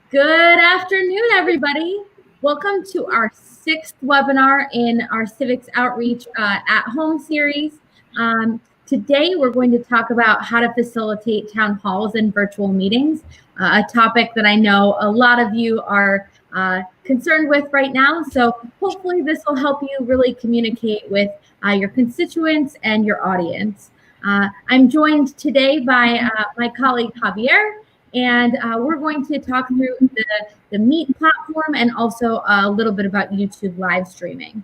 Good afternoon, everybody. Welcome to our sixth webinar in our Civics Outreach at Home series. Today, we're going to talk about how to facilitate town halls and virtual meetings, a topic that I know a lot of you are concerned with right now. So hopefully this will help you really communicate with your constituents and your audience. I'm joined today by my colleague Javier, and we're going to talk through the Meet platform and also a little bit about YouTube live streaming.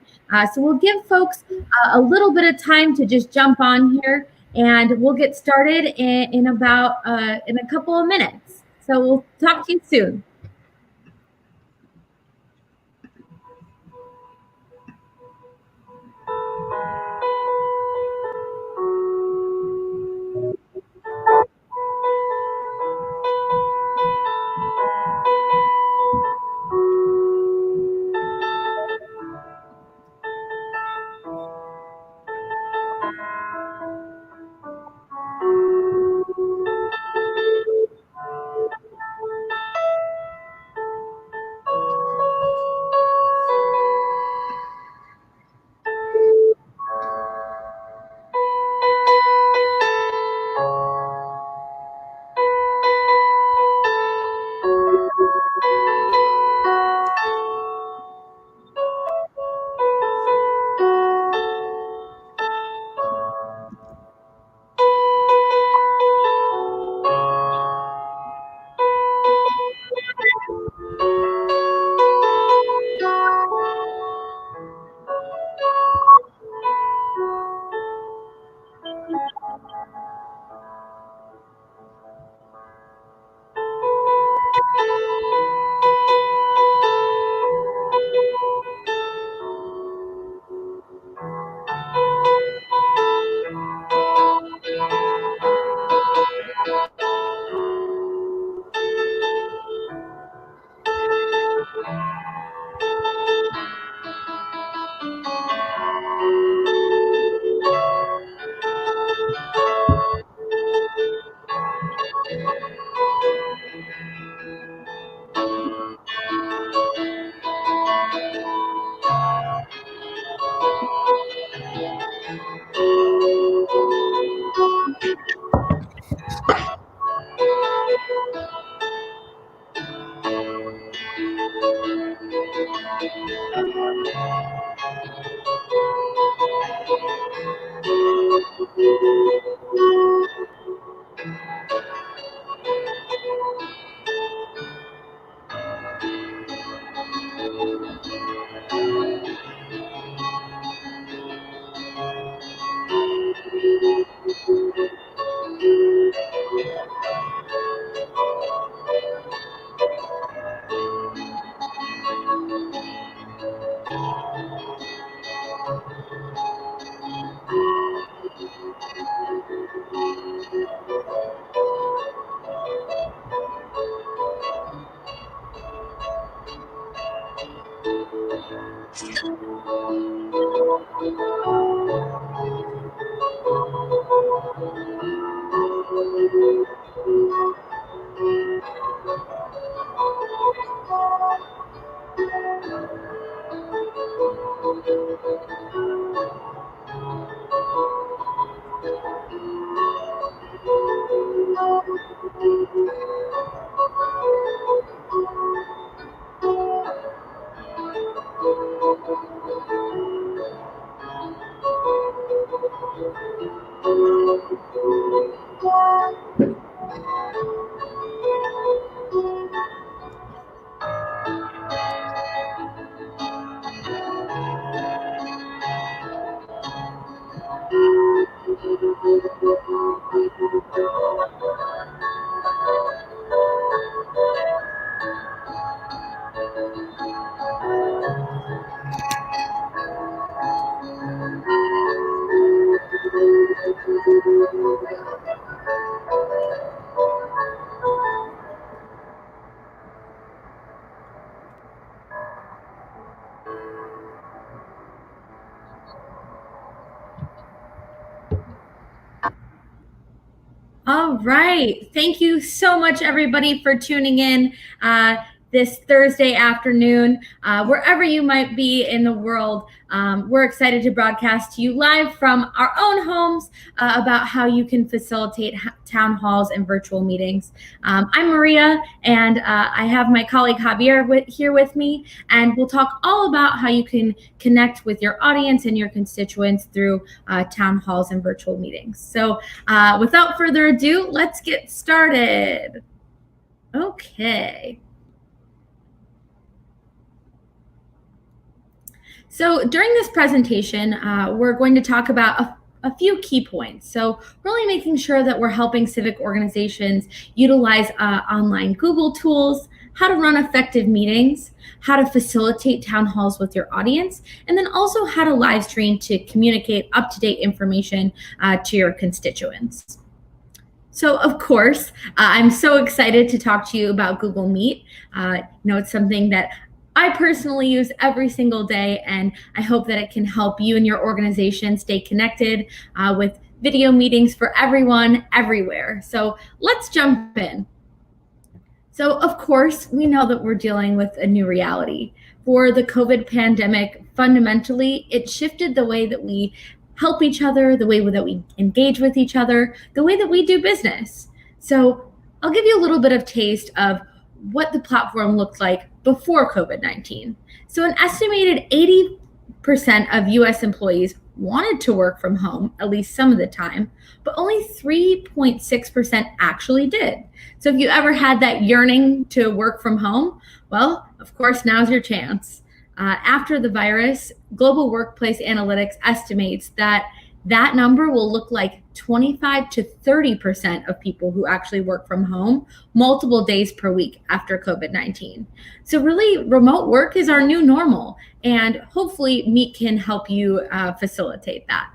So we'll give folks a little bit of time to just jump on here, and we'll get started in about in a couple of minutes. So we'll talk to you soon. All right. Thank you so much, everybody, for tuning in. this Thursday afternoon, wherever you might be in the world. We're excited to broadcast to you live from our own homes about how you can facilitate town halls and virtual meetings. I'm Maria, and I have my colleague Javier here with me, and we'll talk all about how you can connect with your audience and your constituents through town halls and virtual meetings. So without further ado, let's get started. Okay. So during this presentation, we're going to talk about a few key points. So really making sure that we're helping civic organizations utilize online Google tools, how to run effective meetings, how to facilitate town halls with your audience, and then also how to live stream to communicate up-to-date information to your constituents. So, of course, I'm so excited to talk to you about Google Meet. It's something that I personally use every single day, and I hope that it can help you and your organization stay connected with video meetings for everyone, everywhere. So let's jump in. So, of course, we know that we're dealing with a new reality. For the COVID pandemic, fundamentally, it shifted the way that we help each other, the way that we engage with each other, the way that we do business. So I'll give you a little bit of taste of what the platform looked like before COVID-19. So an estimated 80% of US employees wanted to work from home, at least some of the time, but only 3.6% actually did. So if you ever had that yearning to work from home, well, of course, now's your chance. After the virus, Global Workplace Analytics estimates that number will look like 25 to 30% of people who actually work from home multiple days per week after COVID-19. So really, remote work is our new normal, and hopefully Meet can help you facilitate that.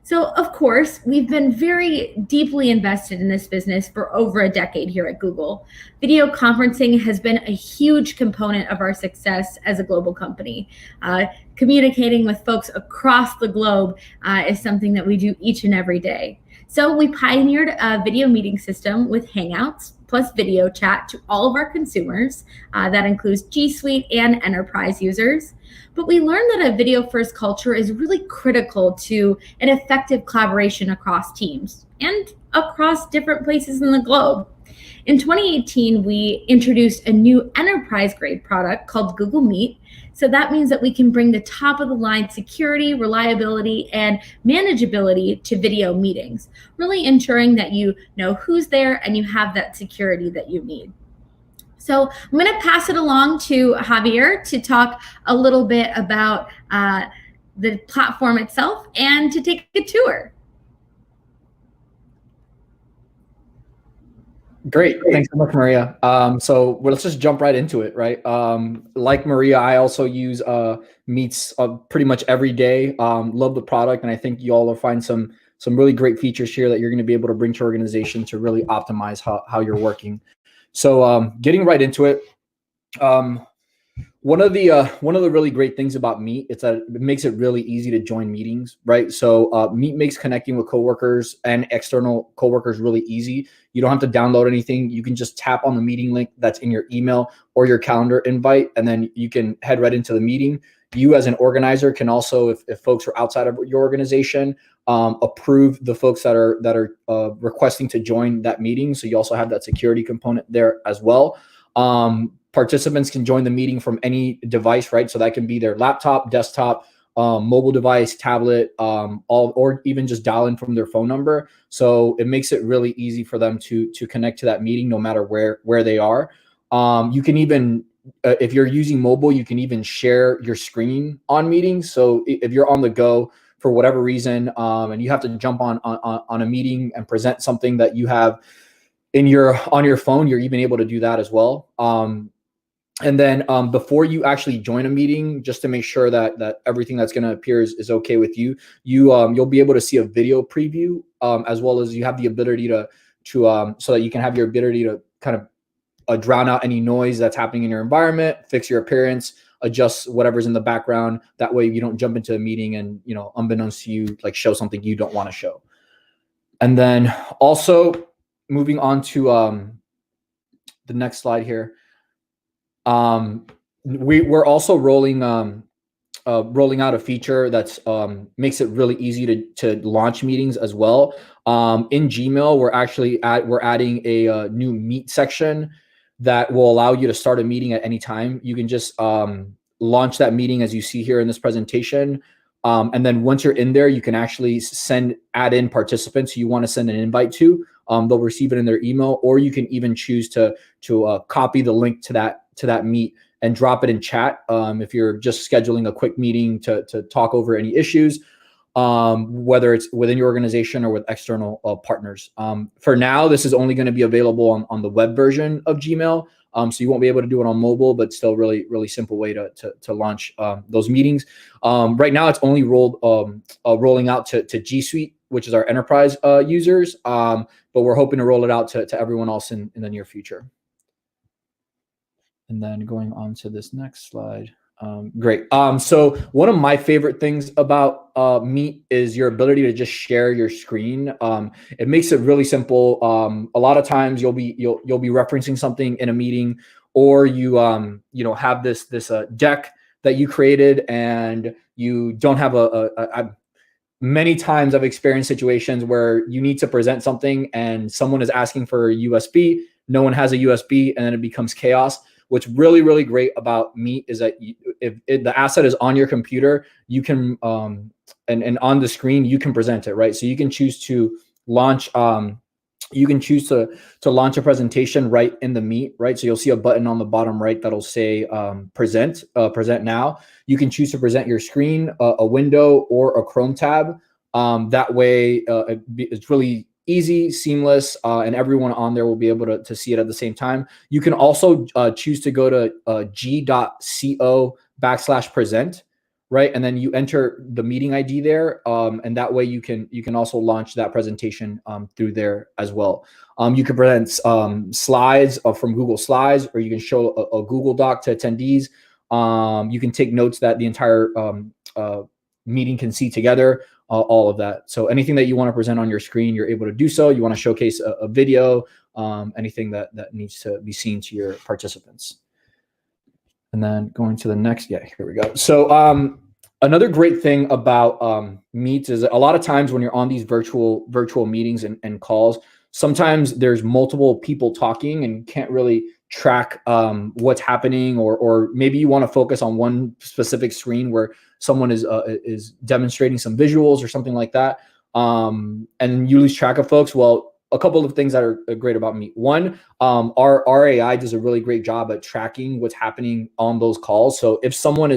So, of course, we've been very deeply invested in this business for over a decade here at Google. Video conferencing has been a huge component of our success as a global company. Communicating with folks across the globe is something that we do each and every day. So we pioneered a video meeting system with Hangouts plus video chat to all of our consumers. That includes G Suite and enterprise users. But we learned that a video-first culture is really critical to an effective collaboration across teams and across different places in the globe. In 2018, we introduced a new enterprise-grade product called Google Meet. So that means that we can bring the top-of-the-line security, reliability, and manageability to video meetings, really ensuring that you know who's there and you have that security that you need. So I'm going to pass it along to Javier to talk a little bit about the platform itself and to take a tour. Great. Thanks so much, Maria. So let's just jump right into it, right? Like Maria, I also use Meets pretty much every day. Love the product, and I think you all will find some really great features here that you're going to be able to bring to your organization to really optimize how you're working. So getting right into it, one of the really great things about Meet is that it makes it really easy to join meetings, right? So Meet makes connecting with coworkers and external coworkers really easy. You don't have to download anything. You can just tap on the meeting link that's in your email or your calendar invite, and then you can head right into the meeting. You as an organizer can also, if folks are outside of your organization, approve the folks that are requesting to join that meeting. So you also have that security component there as well. Participants can join the meeting from any device, right? So that can be their laptop, desktop, mobile device, tablet, or even just dial in from their phone number. So it makes it really easy for them to connect to that meeting no matter where they are. You can even, if you're using mobile, you can even share your screen on meetings. So if you're on the go for whatever reason, and you have to jump on a meeting and present something that you have on your phone, you're even able to do that as well. And then before you actually join a meeting, just to make sure that everything that's going to appear is okay with you, you'll be able to see a video preview, as well as you have the ability to so that you can have your ability to kind of drown out any noise that's happening in your environment, fix your appearance, adjust whatever's in the background. That way you don't jump into a meeting and, unbeknownst to you, like show something you don't want to show. And then also moving on to the next slide here. We're also rolling out a feature that's makes it really easy to launch meetings as well. In Gmail, we're adding a new Meet section that will allow you to start a meeting at any time. You can just launch that meeting as you see here in this presentation. And then once you're in there, you can actually add in participants you want to send an invite to. They'll receive it in their email, or you can even choose to copy the link to that meet and drop it in chat if you're just scheduling a quick meeting to talk over any issues, whether it's within your organization or with external partners. For now, this is only going to be available on the web version of Gmail. So you won't be able to do it on mobile, but still really, really simple way to launch those meetings. Right now, it's only rolling out to G Suite, which is our enterprise users, but we're hoping to roll it out to everyone else in the near future. And then going on to this next slide. Great. So one of my favorite things about Meet is your ability to just share your screen. It makes it really simple. A lot of times you'll be referencing something in a meeting, or you have this deck that you created and you don't have many times I've experienced situations where you need to present something and someone is asking for a USB. No one has a USB, and then it becomes chaos. What's really, really great about Meet is that if the asset is on your computer, you can, and on the screen, you can present it, right? So you can choose to launch, launch a presentation right in the Meet, right? So you'll see a button on the bottom right that'll say present now. You can choose to present your screen, a window, or a Chrome tab. That way, it's really easy, seamless, and everyone on there will be able to see it at the same time. You can also choose to go to g.co/present, right? And then you enter the meeting ID there, and that way you can also launch that presentation through there as well. You can present slides from Google Slides, or you can show a Google Doc to attendees. You can take notes that the entire meeting can see together. All of that. So anything that you want to present on your screen, you're able to do so. You want to showcase a video, anything that needs to be seen to your participants. And then going to the next, here we go. So another great thing about Meet is a lot of times when you're on these virtual meetings and calls, sometimes there's multiple people talking and you can't really track what's happening, or maybe you want to focus on one specific screen where someone is demonstrating some visuals or something like that, and you lose track of folks. Well, a couple of things that are great about Meet. One, our AI does a really great job at tracking what's happening on those calls. So if someone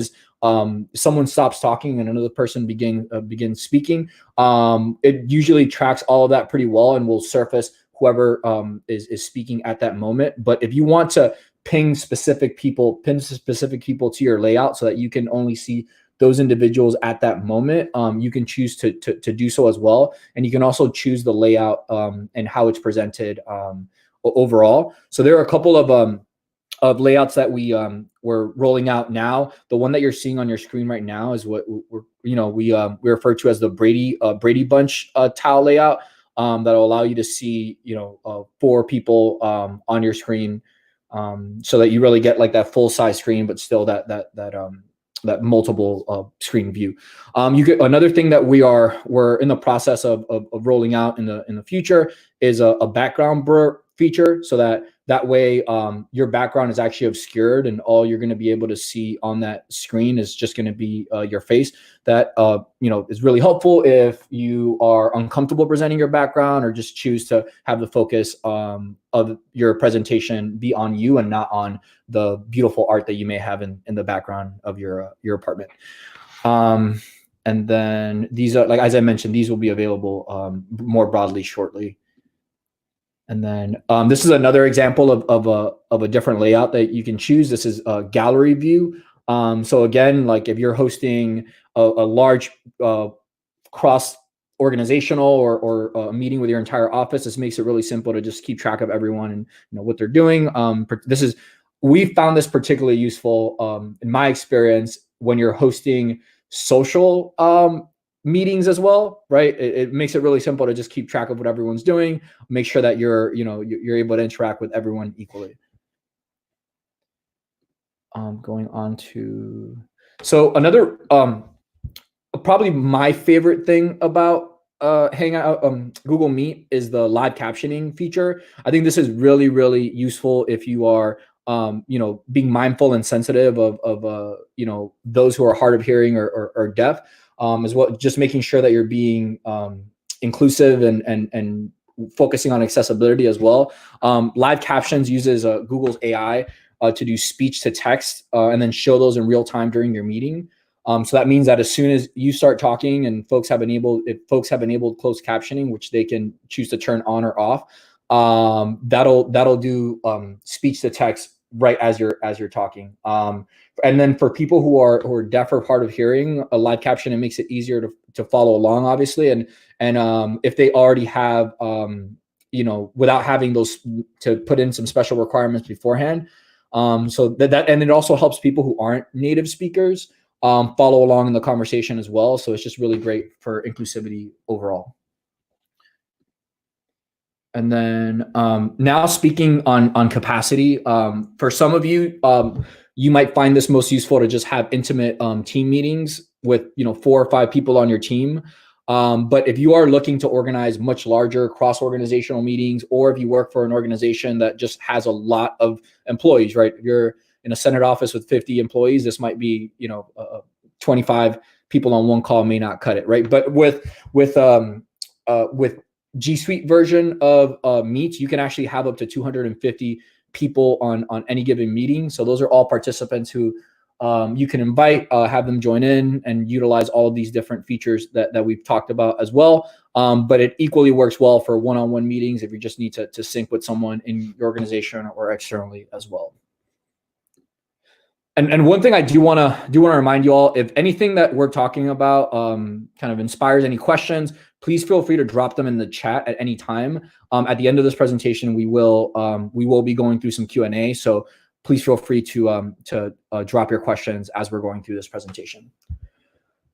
stops talking and another person begins speaking, it usually tracks all of that pretty well and will surface whoever is speaking at that moment. But if you want to pin specific people to your layout so that you can only see those individuals at that moment, you can choose to do so as well. And you can also choose the layout and how it's presented overall. So there are a couple of layouts that we're rolling out now. The one that you're seeing on your screen right now is what we refer to as the Brady Bunch tile layout. That'll allow you to see 4 people on your screen, so that you really get like that full size screen, but still that multiple screen view. You get another thing that we're in the process of rolling out in the future is a background blur feature, so that way your background is actually obscured and all you're going to be able to see on that screen is just going to be your face. That is really helpful if you are uncomfortable presenting your background, or just choose to have the focus of your presentation be on you and not on the beautiful art that you may have in the background of your apartment. And then these are, like as I mentioned, these will be available more broadly shortly. And then this is another example of a different layout that you can choose. This is a gallery view. So again, like if you're hosting a large cross organizational or a meeting with your entire office, this makes it really simple to just keep track of everyone and what they're doing. We found this particularly useful in my experience when you're hosting social meetings as well, right? It makes it really simple to just keep track of what everyone's doing, make sure that you're able to interact with everyone equally. Going on to, so another, probably my favorite thing about Hangout, Google Meet is the live captioning feature. I think this is really, really useful if you are, being mindful and sensitive of those who are hard of hearing or deaf, as well. Just making sure that you're being inclusive and focusing on accessibility as well. Live captions uses Google's AI to do speech to text and then show those in real time during your meeting. So that means that as soon as you start talking and if folks have enabled closed captioning, which they can choose to turn on or off, that'll do speech to text right as you're talking. And then for people who are deaf or hard of hearing, a live caption, it makes it easier to follow along, obviously. And if they already have without having those, to put in some special requirements beforehand. So that and it also helps people who aren't native speakers follow along in the conversation as well. So it's just really great for inclusivity overall. And then now speaking on capacity, for some of you, you might find this most useful to just have intimate team meetings with 4 or 5 people on your team. But if you are looking to organize much larger cross-organizational meetings, or if you work for an organization that just has a lot of employees, right? If you're in a Senate office with 50 employees, this might be 25 people on one call may not cut it, right? But with G Suite version of Meet, you can actually have up to 250 people on any given meeting. So those are all participants who you can invite, have them join in and utilize all of these different features that we've talked about as well. But it equally works well for one-on-one meetings if you just need to sync with someone in your organization or externally as well. And one thing I do want to remind you all, if anything that we're talking about kind of inspires any questions, please feel free to drop them in the chat at any time. At the end of this presentation, we will be going through some Q&A. So please feel free to drop your questions as we're going through this presentation.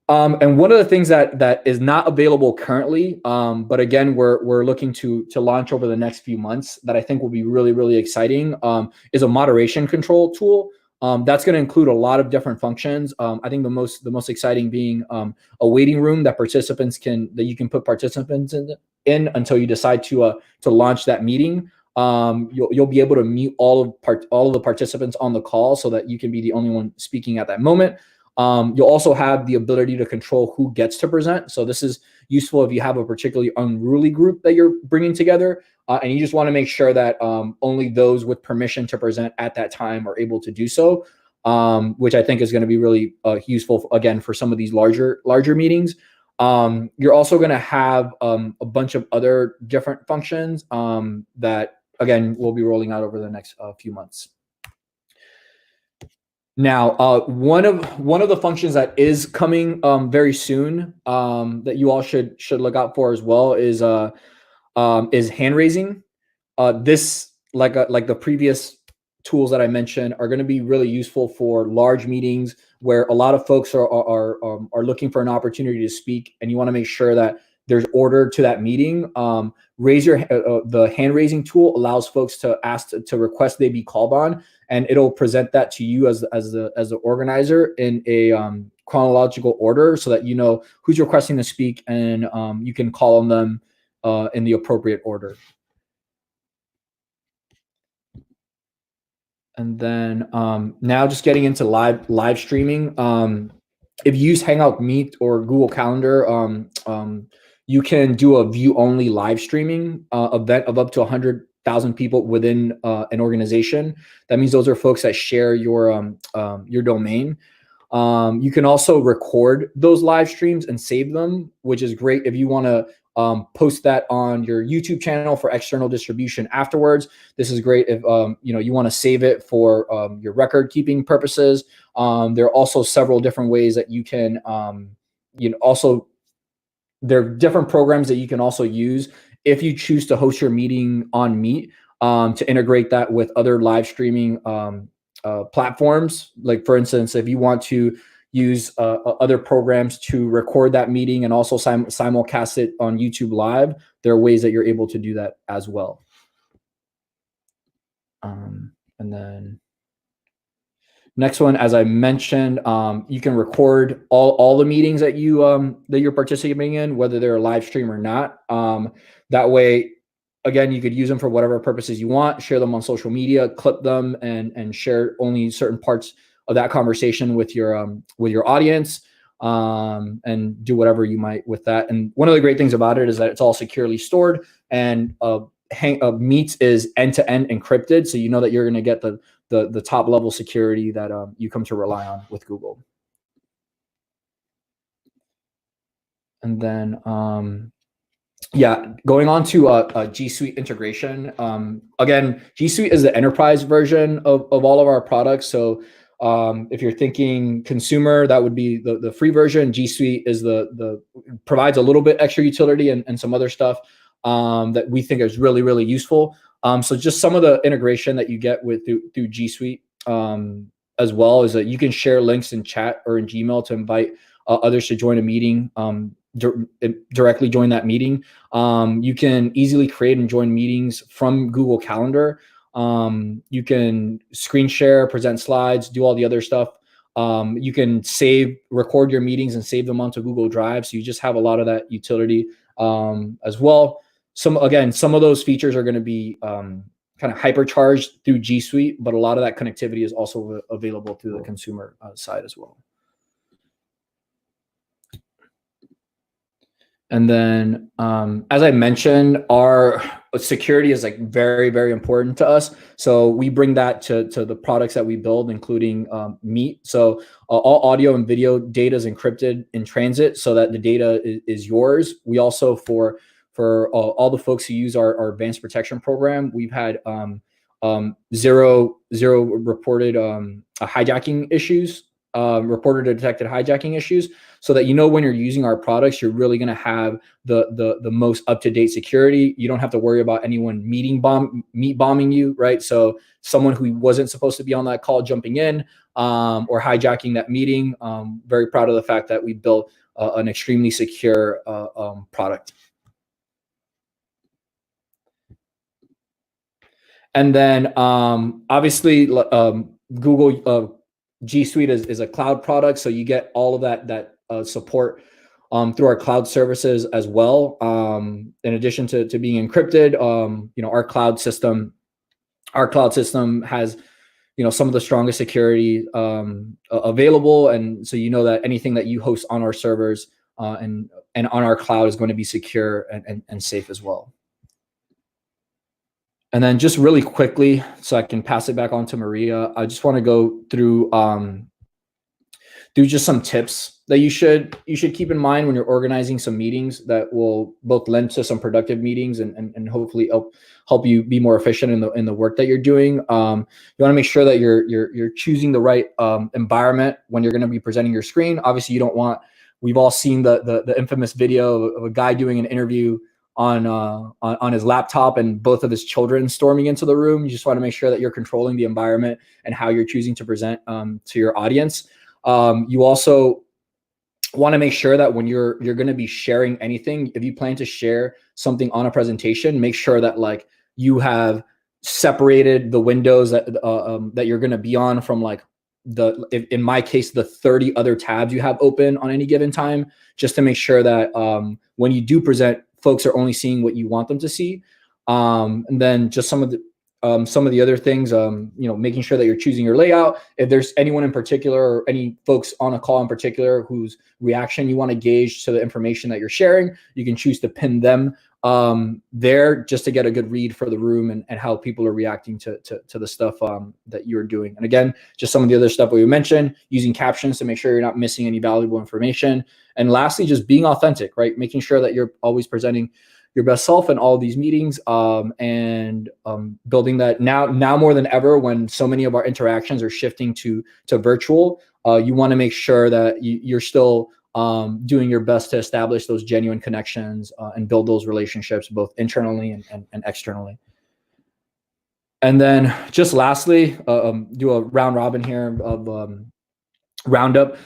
And one of the things that is not available currently, but again, we're looking to launch over the next few months, that I think will be really, really exciting, is a moderation control tool. That's going to include a lot of different functions. I think the most exciting being a waiting room that you can put participants in until you decide to launch that meeting. You'll be able to mute all of the participants on the call so that you can be the only one speaking at that moment. You'll also have the ability to control who gets to present. So this is useful if you have a particularly unruly group that you're bringing together, and you just want to make sure that only those with permission to present at that time are able to do so, which I think is going to be really useful, again, for some of these larger meetings. You're also going to have a bunch of other different functions that, again, we'll be rolling out over the next few months. Now, one of the functions that is coming very soon that you all should look out for as well is hand raising. This, like the previous tools that I mentioned, are going to be really useful for large meetings where a lot of folks are looking for an opportunity to speak, and you want to make sure that there's order to that meeting. The hand raising tool allows folks to ask to request they be called on, and it'll present that to you as the organizer in a chronological order, so that you know who's requesting to speak, and you can call on them in the appropriate order. And then now just getting into live streaming. If you use Hangout Meet or Google Calendar, you can do a view-only live streaming event of up to 100,000 people within an organization. That means those are folks that share your domain. You can also record those live streams and save them, which is great if you want to post that on your YouTube channel for external distribution afterwards. This is great if you want to save it for your record keeping purposes. There are also several different ways that you can there are different programs that you can also use if you choose to host your meeting on Meet, to integrate that with other live streaming platforms. Like, for instance, if you want to use other programs to record that meeting and also simulcast it on YouTube Live, there are ways that you're able to do that as well. And then Next one, as I mentioned, you can record all the meetings that you're participating in, whether they're a live stream or not. That way, again, you could use them for whatever purposes you want. Share them on social media, clip them, and share only certain parts of that conversation with your audience, and do whatever you might with that. And one of the great things about it is that it's all securely stored, and Meets is end-to-end encrypted, so you know that you're going to get the top level security that you come to rely on with Google. And then yeah, going on to G Suite integration. Again, G Suite is the enterprise version of all of our products. So if you're thinking consumer, that would be the free version. G Suite is the provides a little bit extra utility and some other stuff that we think is really, really useful. So just some of the integration that you get through G Suite as well is that you can share links in chat or in Gmail to invite others to join a meeting, directly join that meeting. You can easily create and join meetings from Google Calendar. You can screen share, present slides, do all the other stuff. You can record your meetings and save them onto Google Drive. So you just have a lot of that utility as well. Some of those features are going to be kind of hypercharged through G Suite, but a lot of that connectivity is also available through the consumer side as well. And then, as I mentioned, our security is like very, very important to us. So we bring that to the products that we build, including Meet. So all audio and video data is encrypted in transit so that the data is yours. We also, for all the folks who use our advanced protection program, we've had zero reported hijacking issues, reported or detected hijacking issues, so that when you're using our products, you're really going to have the most up-to-date security. You don't have to worry about anyone meet bombing you, right? So someone who wasn't supposed to be on that call jumping in or hijacking that meeting. Very proud of the fact that we built an extremely secure product. And then obviously Google G Suite is a cloud product, so you get all of that support through our cloud services as well. In addition to being encrypted, our cloud system has some of the strongest security available, and so that anything that you host on our servers and on our cloud is going to be secure and safe as well. And then just really quickly, so I can pass it back on to Maria, I just want to go through just some tips that you should keep in mind when you're organizing some meetings that will both lend to some productive meetings and hopefully help you be more efficient in the work that you're doing. You want to make sure that you're choosing the right environment when you're going to be presenting your screen. Obviously, you don't want. We've all seen the infamous video of a guy doing an interview on his laptop and both of his children storming into the room. You just want to make sure that you're controlling the environment and how you're choosing to present to your audience. You also want to make sure that when you're going to be sharing anything, if you plan to share something on a presentation, make sure that you have separated the windows that you're going to be on from in my case, the 30 other tabs you have open on any given time, just to make sure that when you do present, folks are only seeing what you want them to see. And then just some of the other things, making sure that you're choosing your layout. If there's anyone in particular or any folks on a call in particular whose reaction you want to gauge to the information that you're sharing, you can choose to pin them there just to get a good read for the room and how people are reacting to the stuff that you're doing. And again, just some of the other stuff we mentioned, using captions to make sure you're not missing any valuable information. And lastly, just being authentic, right? Making sure that you're always presenting your best self in all of these meetings, and building that now more than ever, when so many of our interactions are shifting to virtual. You want to make sure that you're still doing your best to establish those genuine connections and build those relationships both internally and externally. And then just lastly, do a round robin here of roundup.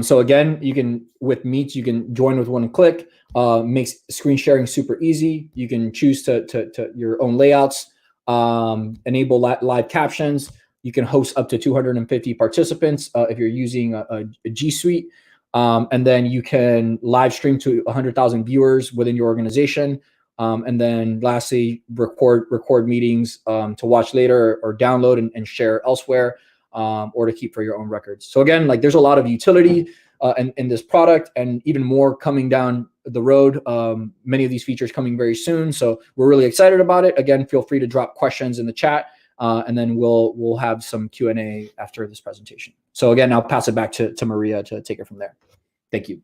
So again, with Meets, you can join with one click. Makes screen sharing super easy. You can choose to your own layouts, enable live captions, You can host up to 250 participants if you're using a G Suite. And then you can live stream to 100,000 viewers within your organization. And then lastly, record meetings to watch later or download and share elsewhere, or to keep for your own records. So again, like there's a lot of utility in this product, and even more coming down the road. Many of these features coming very soon. So we're really excited about it. Again, feel free to drop questions in the chat, and then we'll have some Q&A after this presentation. So again, I'll pass it back to Maria to take it from there. Thank you.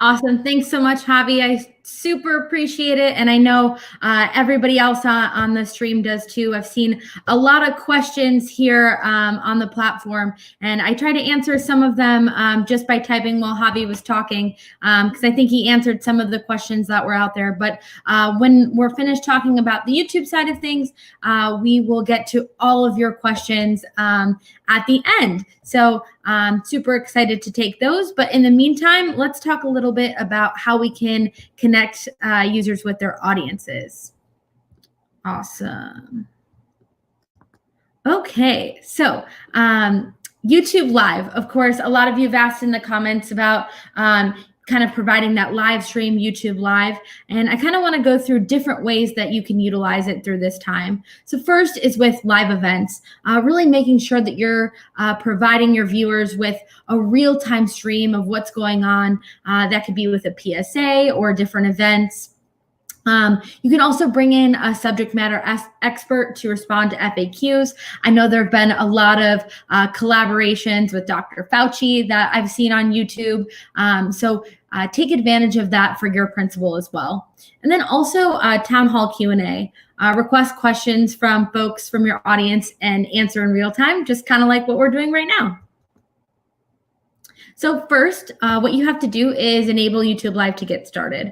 Awesome. Thanks so much, Javi. I super appreciate it. And I know everybody else on the stream does too. I've seen a lot of questions here on the platform, and I try to answer some of them just by typing while Javi was talking, because I think he answered some of the questions that were out there. But when we're finished talking about the YouTube side of things, we will get to all of your questions at the end. So super excited to take those. But in the meantime, let's talk a little bit about how we can connect users with their audiences. Awesome. Okay, so YouTube Live, of course, a lot of you have asked in the comments about kind of providing that live stream YouTube Live. And I kind of want to go through different ways that you can utilize it through this time. So first is with live events, really making sure that you're providing your viewers with a real-time stream of what's going on. That could be with a PSA or different events. You can also bring in a subject matter expert to respond to FAQs. I know there have been a lot of collaborations with Dr. Fauci that I've seen on YouTube. So take advantage of that for your principal as well. And then also town hall Q&A. Request questions from folks from your audience and answer in real time, just kind of like what we're doing right now. So first, what you have to do is enable YouTube Live to get started.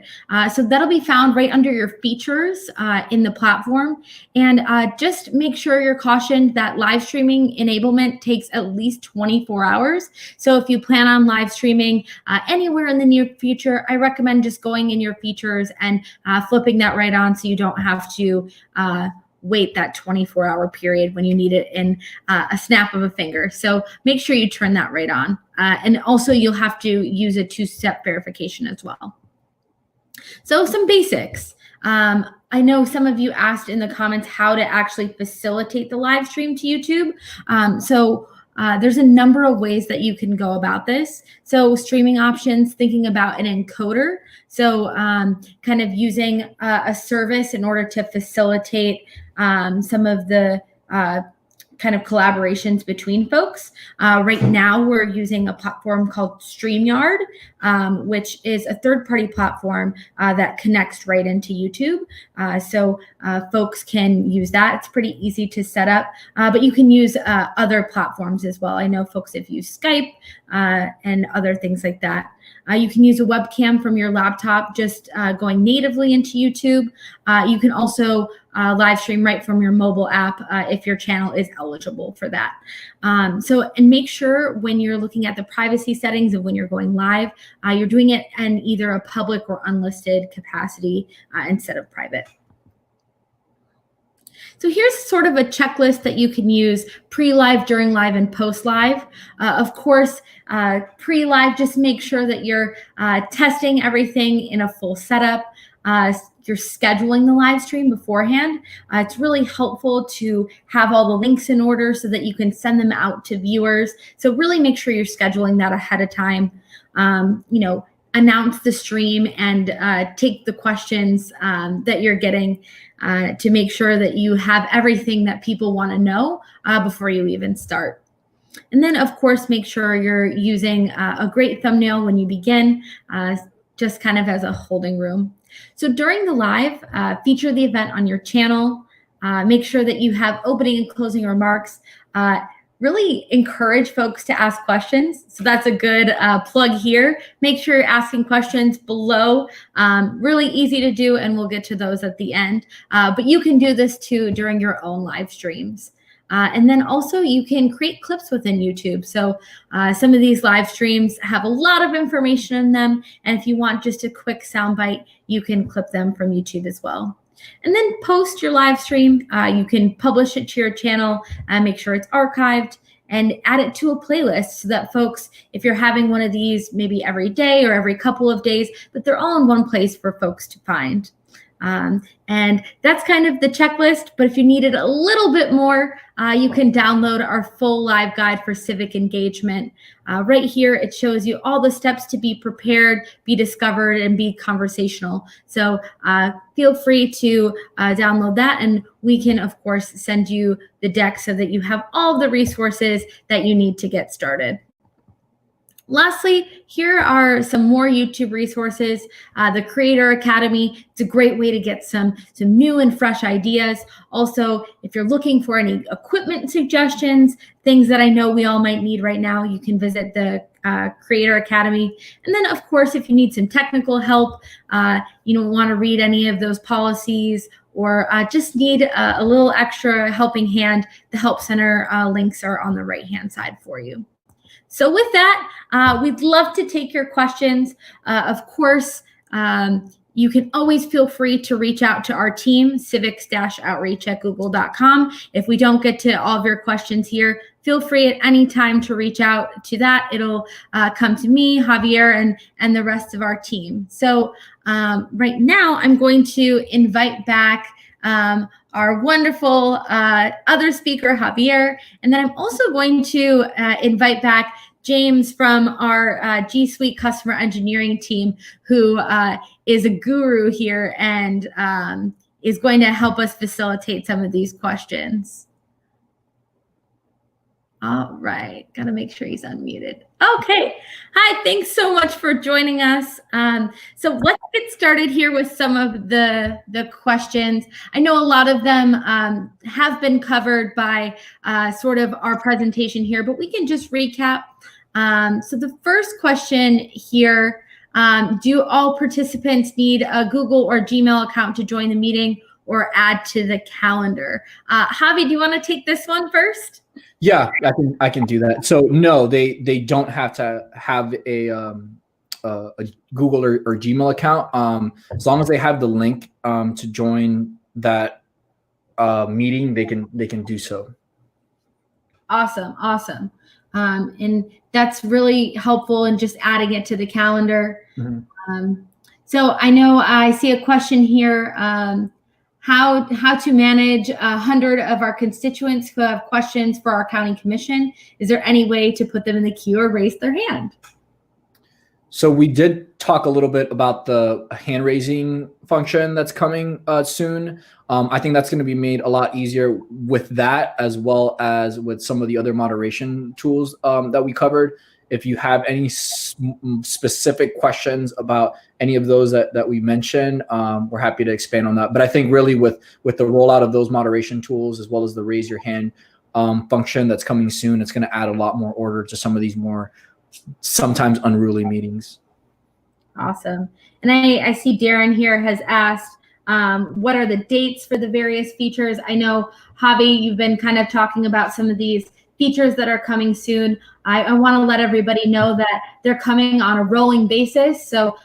So that'll be found right under your features in the platform. And just make sure you're cautioned that live streaming enablement takes at least 24 hours. So if you plan on live streaming anywhere in the near future, I recommend just going in your features and flipping that right on so you don't have to wait that 24-hour period when you need it in a snap of a finger. So make sure you turn that right on. And also you'll have to use a two-step verification as well. So some basics. I know some of you asked in the comments how to actually facilitate the live stream to YouTube. There's a number of ways that you can go about this. So streaming options, thinking about an encoder. So kind of using a service in order to facilitate some of the kind of collaborations between folks. Right now, we're using a platform called StreamYard, which is a third-party platform that connects right into YouTube. So folks can use that. It's pretty easy to set up, but you can use other platforms as well. I know folks have used Skype and other things like that. You can use a webcam from your laptop just going natively into YouTube. You can also live stream right from your mobile app if your channel is eligible for that. And make sure when you're looking at the privacy settings of when you're going live, you're doing it in either a public or unlisted capacity instead of private. So here's sort of a checklist that you can use pre-live, during live, and post-live. Of course, pre-live, just make sure that you're testing everything in a full setup. You're scheduling the live stream beforehand. It's really helpful to have all the links in order so that you can send them out to viewers. So really make sure you're scheduling that ahead of time. Announce the stream and take the questions that you're getting to make sure that you have everything that people want to know before you even start. And then, of course, make sure you're using a great thumbnail when you begin, just kind of as a holding room. So during the live, feature the event on your channel. Make sure that you have opening and closing remarks. Really encourage folks to ask questions. So that's a good plug here. Make sure you're asking questions below. Really easy to do, and we'll get to those at the end. But you can do this too during your own live streams. And then also you can create clips within YouTube. So some of these live streams have a lot of information in them. And if you want just a quick soundbite, you can clip them from YouTube as well. And then post your live stream. You can publish it to your channel and make sure it's archived and add it to a playlist so that folks, if you're having one of these maybe every day or every couple of days, that they're all in one place for folks to find. And that's kind of the checklist, but if you needed a little bit more, you can download our full live guide for civic engagement. Right here, it shows you all the steps to be prepared, be discovered, and be conversational. So feel free to download that, and we can, of course, send you the deck so that you have all the resources that you need to get started. Lastly, here are some more YouTube resources. The Creator Academy, it's a great way to get some new and fresh ideas. Also, if you're looking for any equipment suggestions, things that I know we all might need right now, you can visit the Creator Academy. And then, of course, if you need some technical help, you don't want to read any of those policies, or just need a little extra helping hand, the Help Center links are on the right-hand side for you. So with that, we'd love to take your questions. Of course, you can always feel free to reach out to our team, civics-outreach@google.com. If we don't get to all of your questions here, feel free at any time to reach out to that. It'll come to me, Javier, and the rest of our team. So right now, I'm going to invite back our wonderful other speaker, Javier. And then I'm also going to invite back James from our G Suite customer engineering team, who is a guru here and is going to help us facilitate some of these questions. All right, gotta make sure he's unmuted. Okay, hi, thanks so much for joining us. So let's get started here with some of the questions. I know a lot of them have been covered by sort of our presentation here, but we can just recap. So the first question here, do all participants need a Google or Gmail account to join the meeting or add to the calendar? Javi, do you want to take this one first? Yeah, I can do that. So no, they don't have to have a Google or Gmail account. As long as they have the link to join that meeting, they can do so. Awesome. And that's really helpful in just adding it to the calendar. Mm-hmm. So I know I see a question here. How to manage 100 of our constituents who have questions for our county commission? Is there any way to put them in the queue or raise their hand? So we did talk a little bit about the hand raising function that's coming soon. I think that's going to be made a lot easier with that, as well as with some of the other moderation tools that we covered. If you have any specific questions about any of those that we mentioned, we're happy to expand on that. But I think really with the rollout of those moderation tools, as well as the raise your hand function that's coming soon, it's going to add a lot more order to some of these more sometimes unruly meetings. Awesome. And I see Darren here has asked, what are the dates for the various features? I know, Javi, you've been kind of talking about some of these features that are coming soon. I want to let everybody know that they're coming on a rolling basis. So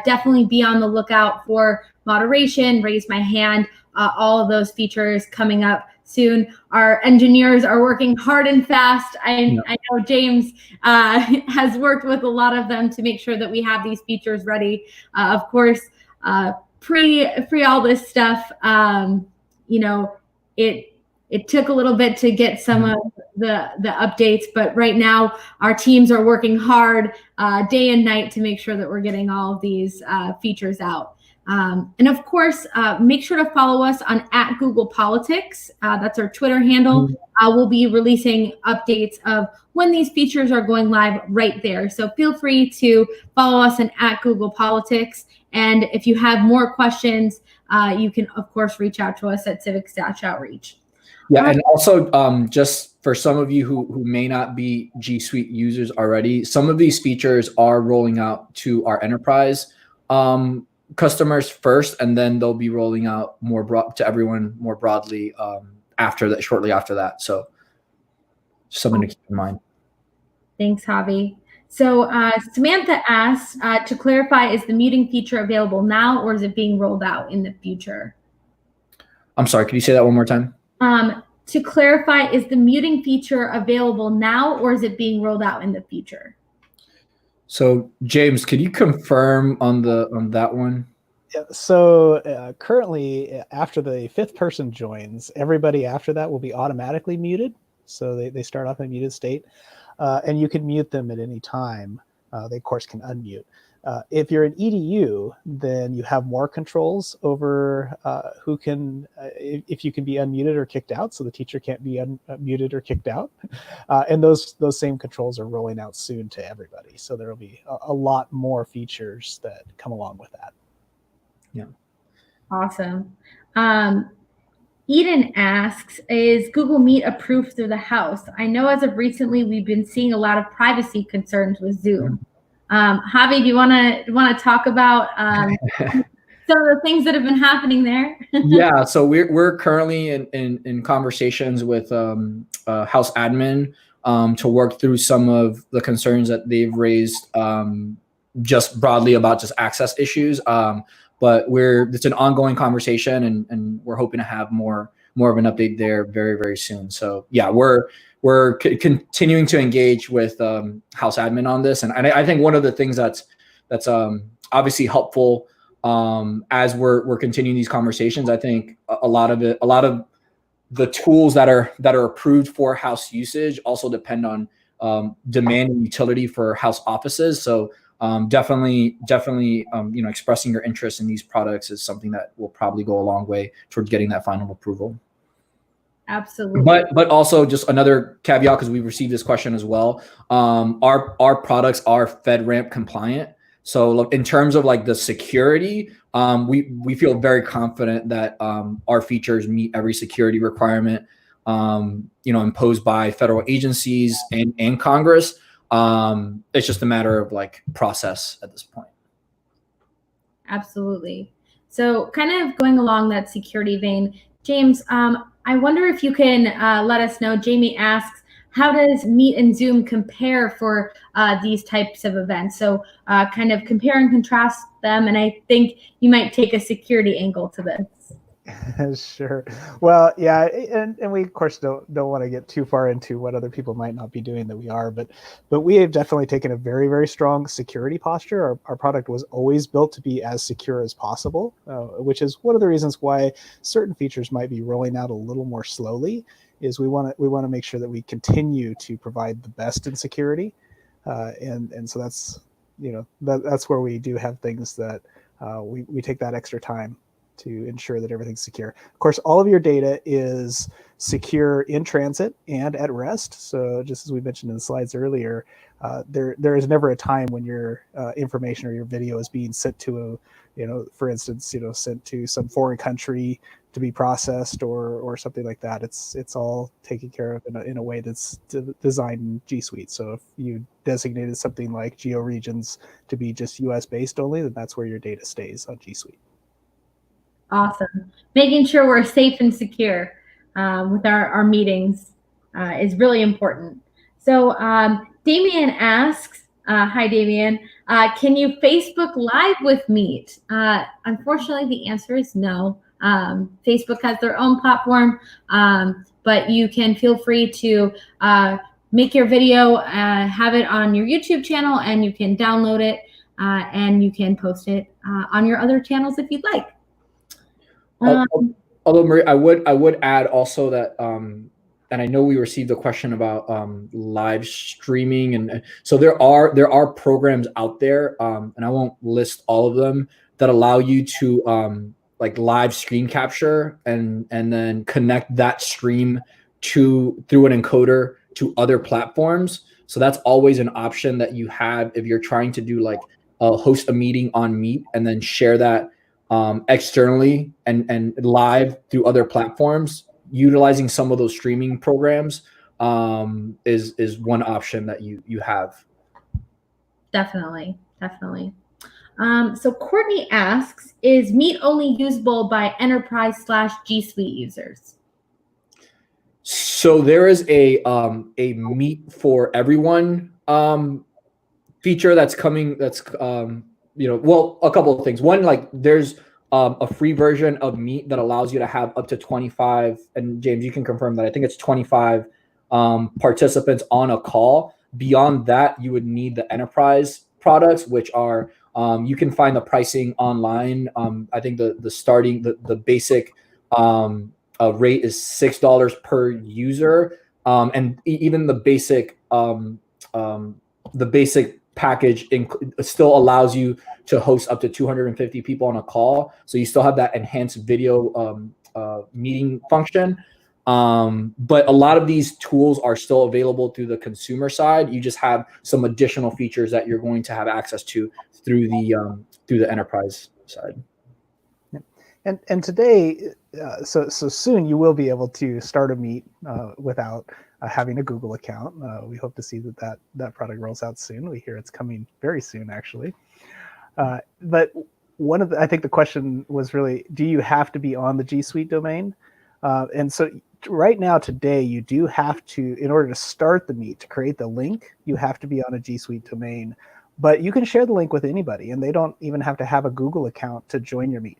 definitely be on the lookout for moderation, raise my hand, all of those features coming up soon. Our engineers are working hard and fast. I know James has worked with a lot of them to make sure that we have these features ready. Of course, pre all this stuff, it took a little bit to get some of the updates, but right now our teams are working hard day and night to make sure that we're getting all of these features out. And of course, make sure to follow us on @GooglePolitics. That's our Twitter handle. We'll be releasing updates of when these features are going live right there. So feel free to follow us on @GooglePolitics. And if you have more questions, you can, of course, reach out to us at civics-outreach. Yeah, and also just for some of you who may not be G Suite users already, some of these features are rolling out to our enterprise customers first, and then they'll be rolling out to everyone more broadly shortly after that. So something to keep in mind. Thanks, Javi. So Samantha asks, to clarify, is the muting feature available now, or is it being rolled out in the future? I'm sorry, could you say that one more time? To clarify, is the muting feature available now, or is it being rolled out in the future? So James, could you confirm on that one? Yeah, so currently, after the fifth person joins, everybody after that will be automatically muted. So they start off in a muted state, and you can mute them at any time. They, of course, can unmute. If you're an EDU, then you have more controls over who can, if you can be unmuted or kicked out, so the teacher can't be unmuted or kicked out. And those same controls are rolling out soon to everybody. So there will be a lot more features that come along with that. Yeah. Awesome. Eden asks, is Google Meet approved through the house? I know as of recently, we've been seeing a lot of privacy concerns with Zoom. Javi, do you want to talk about some of the things that have been happening there? Yeah, so we're currently in conversations with house admin to work through some of the concerns that they've raised just broadly about just access issues. But it's an ongoing conversation, and we're hoping to have more of an update there very, very soon. So yeah, we're continuing to engage with house admin on this, and I think one of the things that's obviously helpful as we're continuing these conversations. I think a lot of the tools that are approved for house usage also depend on demand and utility for house offices. So definitely, expressing your interest in these products is something that will probably go a long way towards getting that final approval. Absolutely. But also just another caveat, because we've received this question as well. Our products are FedRAMP compliant. So in terms of like the security, we feel very confident that our features meet every security requirement, imposed by federal agencies and Congress. It's just a matter of like process at this point. Absolutely. So kind of going along that security vein, James, I wonder if you can let us know. Jamie asks, how does Meet and Zoom compare for these types of events? So kind of compare and contrast them. And I think you might take a security angle to this. Sure. Well, yeah, and we of course don't want to get too far into what other people might not be doing that we are, but we have definitely taken a very, very strong security posture. Our product was always built to be as secure as possible, which is one of the reasons why certain features might be rolling out a little more slowly. Is we want to make sure that we continue to provide the best in security, and so that's that's where we do have things that we take that extra time to ensure that everything's secure. Of course, all of your data is secure in transit and at rest. So just as we mentioned in the slides earlier, there is never a time when your information or your video is being sent to for instance, sent to some foreign country to be processed or something like that. It's all taken care of in a way that's designed in G Suite. So if you designated something like GeoRegions to be just US based only, then that's where your data stays on G Suite. Awesome. Making sure we're safe and secure with our meetings is really important. So Damien asks, hi Damien, can you Facebook Live with Meet? Unfortunately, the answer is no. Facebook has their own platform, but you can feel free to make your video, have it on your YouTube channel, and you can download it and you can post it on your other channels if you'd like. Although Marie, I would add also that, and I know we received a question about live streaming, and so there are programs out there, and I won't list all of them, that allow you to like live screen capture and then connect that stream through an encoder to other platforms. So that's always an option that you have if you're trying to do like host a meeting on Meet and then share that externally and live through other platforms. Utilizing some of those streaming programs is one option that you have. Definitely. So Courtney asks, is Meet only usable by enterprise/G Suite users? So there is a Meet for everyone feature that's coming. That's well, a couple of things. One, like there's a free version of Meet that allows you to have up to 25, and James, you can confirm that. I think it's 25 participants on a call. Beyond that, you would need the enterprise products, which are you can find the pricing online. I think the starting the basic rate is $6 per user, and even the basic package still allows you to host up to 250 people on a call. So you still have that enhanced video meeting function. But a lot of these tools are still available through the consumer side. You just have some additional features that you're going to have access to through the enterprise side. And today, so soon you will be able to start a Meet without having a Google account. We hope to see that product rolls out soon. We hear it's coming very soon, actually. But I think the question was really, do you have to be on the G Suite domain? And so right now, today, you do have to, in order to start the Meet, to create the link, you have to be on a G Suite domain. But you can share the link with anybody, and they don't even have to have a Google account to join your Meet.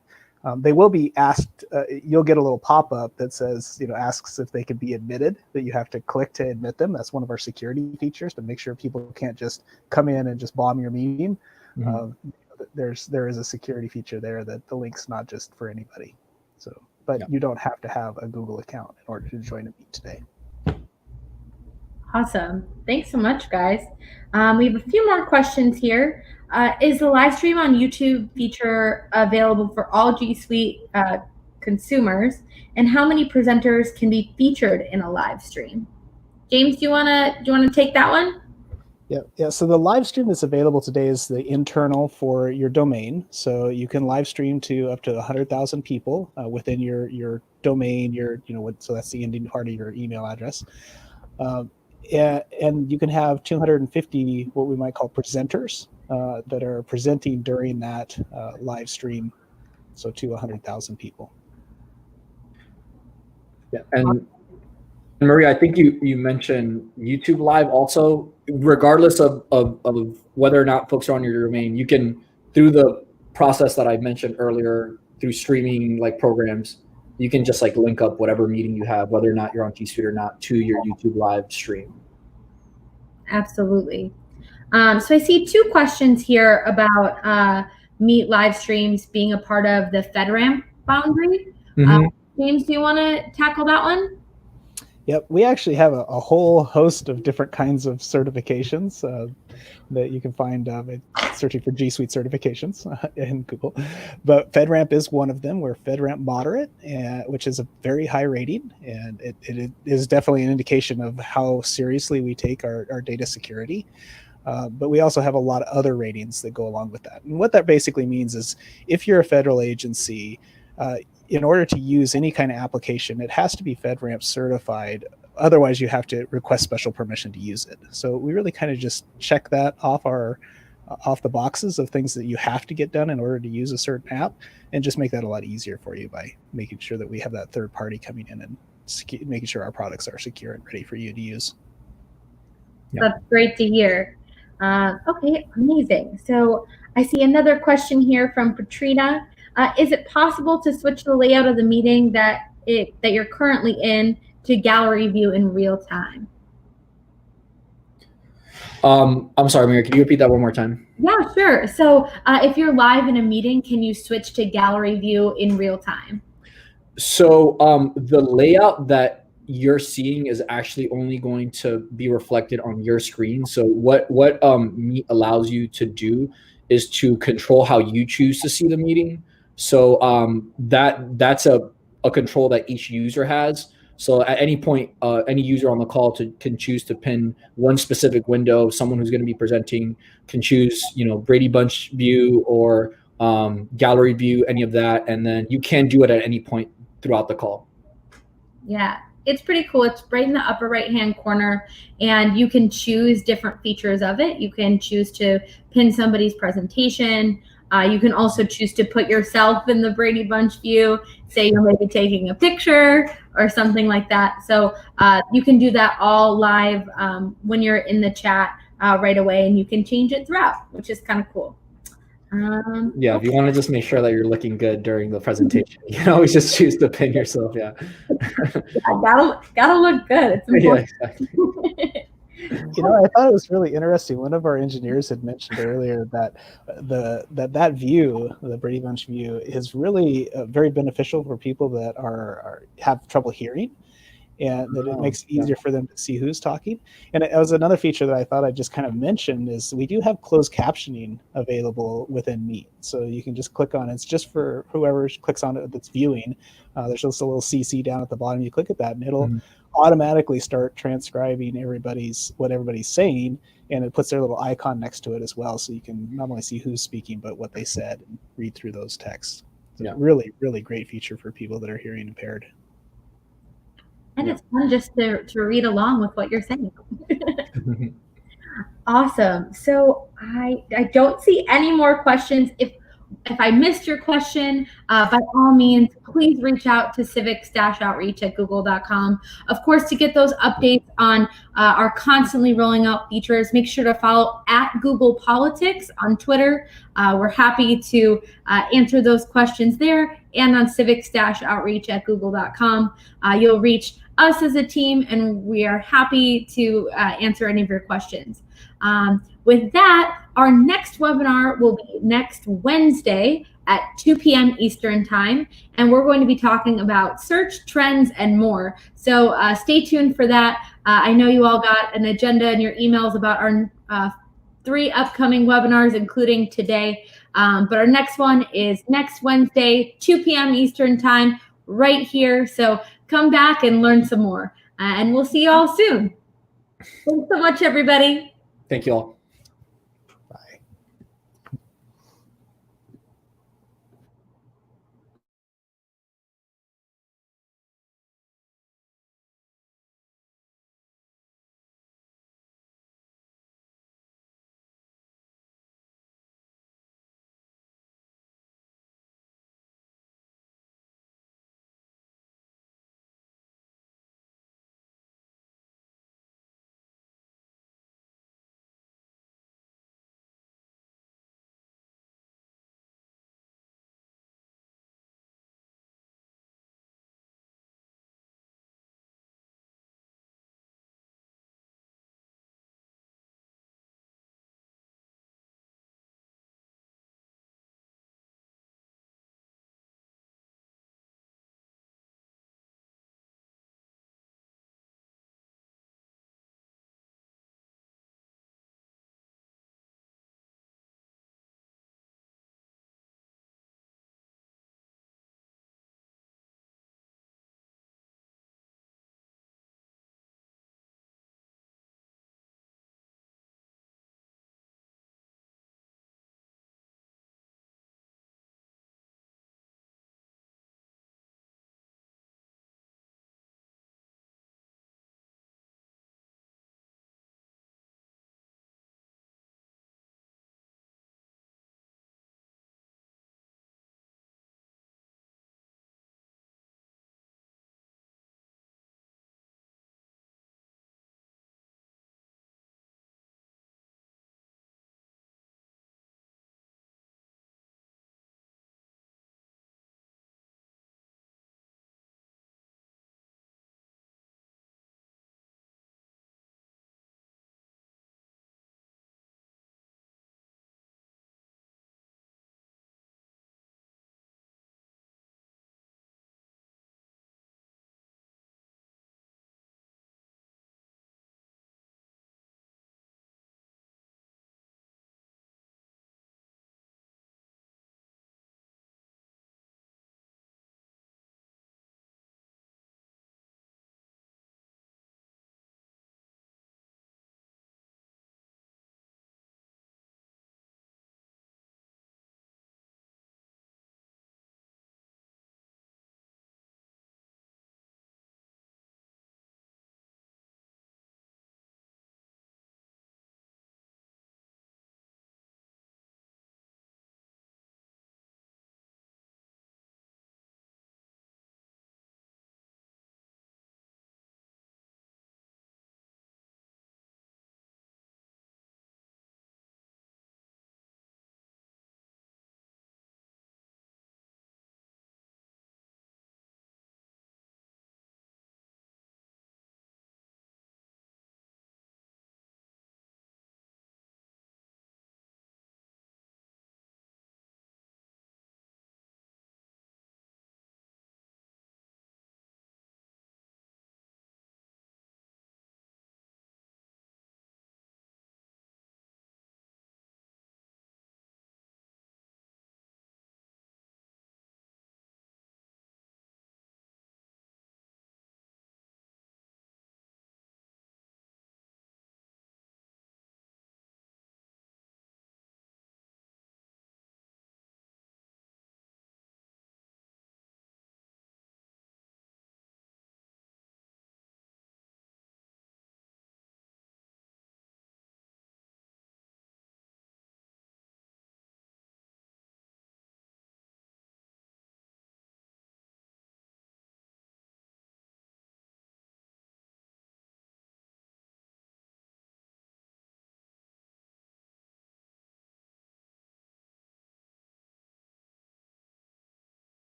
They will be asked, you'll get a little pop-up that says, asks if they could be admitted, that you have to click to admit them. That's one of our security features to make sure people can't just come in and just bomb your meeting. Mm-hmm. There is a security feature there that the link's not just for anybody. But you don't have to have a Google account in order to join a Meet today. Awesome. Thanks so much, guys. We have a few more questions here. Is the live stream on YouTube feature available for all G Suite consumers? And how many presenters can be featured in a live stream? James, do you wanna take that one? Yeah. So the live stream that's available today is the internal for your domain. So you can live stream to up to 100,000 people within your domain. So that's the ending part of your email address. And you can have 250 what we might call presenters that are presenting during that live stream, so to 100,000 people. Yeah, and Marie, I think you mentioned YouTube Live also. Regardless of whether or not folks are on your domain, you can, through the process that I mentioned earlier, through streaming like programs, you can just like link up whatever meeting you have, whether or not you're on G Suite or not, to your YouTube Live stream. Absolutely. So I see two questions here about Meet live streams being a part of the FedRAMP boundary. Mm-hmm. James, do you want to tackle that one? Yep, we actually have a whole host of different kinds of certifications that you can find searching for G Suite certifications in Google. But FedRAMP is one of them. We're FedRAMP Moderate, which is a very high rating, and it is definitely an indication of how seriously we take our data security. But we also have a lot of other ratings that go along with that. And what that basically means is if you're a federal agency, in order to use any kind of application, it has to be FedRAMP certified. Otherwise, you have to request special permission to use it. So we really kind of just check that off the boxes of things that you have to get done in order to use a certain app, and just make that a lot easier for you by making sure that we have that third party coming in and making sure our products are secure and ready for you to use. Yeah. That's great to hear. Okay, amazing. So I see another question here from Katrina. Is it possible to switch the layout of the meeting that you're currently in to gallery view in real time? I'm sorry, Mary, can you repeat that one more time? Yeah, sure. So if you're live in a meeting, can you switch to gallery view in real time? So the layout that you're seeing is actually only going to be reflected on your screen. So what Meet allows you to do is to control how you choose to see the meeting. So that's a control that each user has. So at any point, any user on the call can choose to pin one specific window. Someone who's going to be presenting can choose, Brady Bunch view or gallery view, any of that, and then you can do it at any point throughout the call. Yeah, it's pretty cool. It's right in the upper right-hand corner, and you can choose different features of it. You can choose to pin somebody's presentation. You can also choose to put yourself in the Brady Bunch view, say you're maybe taking a picture or something like that. So you can do that all live when you're in the chat right away, and you can change it throughout, which is kind of cool. Yeah, if you want to just make sure that you're looking good during the presentation, you can always just choose to pin yourself. Yeah. Gotta look good. It's Yeah, important. exactly. I thought it was really interesting. One of our engineers had mentioned earlier that that view, the Brady Bunch view, is really very beneficial for people that have trouble hearing, and that it makes it easier for them to see who's talking. And it was another feature that I thought I'd just kind of mention is we do have closed captioning available within Meet. So you can just click on it. It's just for whoever clicks on it that's viewing. There's just a little CC down at the bottom. You click at that and it'll automatically start transcribing what everybody's saying, and it puts their little icon next to it as well. So you can not only see who's speaking, but what they said and read through those texts. So really, really great feature for people that are hearing impaired. And it's fun just to read along with what you're saying. Awesome. So I don't see any more questions. If I missed your question, by all means, please reach out to civics-outreach@google.com. Of course, to get those updates on our constantly rolling out features, make sure to follow @Google Politics on Twitter. We're happy to answer those questions there, and on civics-outreach@google.com. You'll reach us as a team, and we are happy to answer any of your questions. With that, our next webinar will be next Wednesday at 2 p.m. Eastern Time, and we're going to be talking about search trends and more. So stay tuned for that. I know you all got an agenda in your emails about our 3 upcoming webinars, including today. But our next one is next Wednesday, 2 p.m. Eastern Time, right here. So come back and learn some more. And we'll see you all soon. Thanks so much, everybody. Thank you all.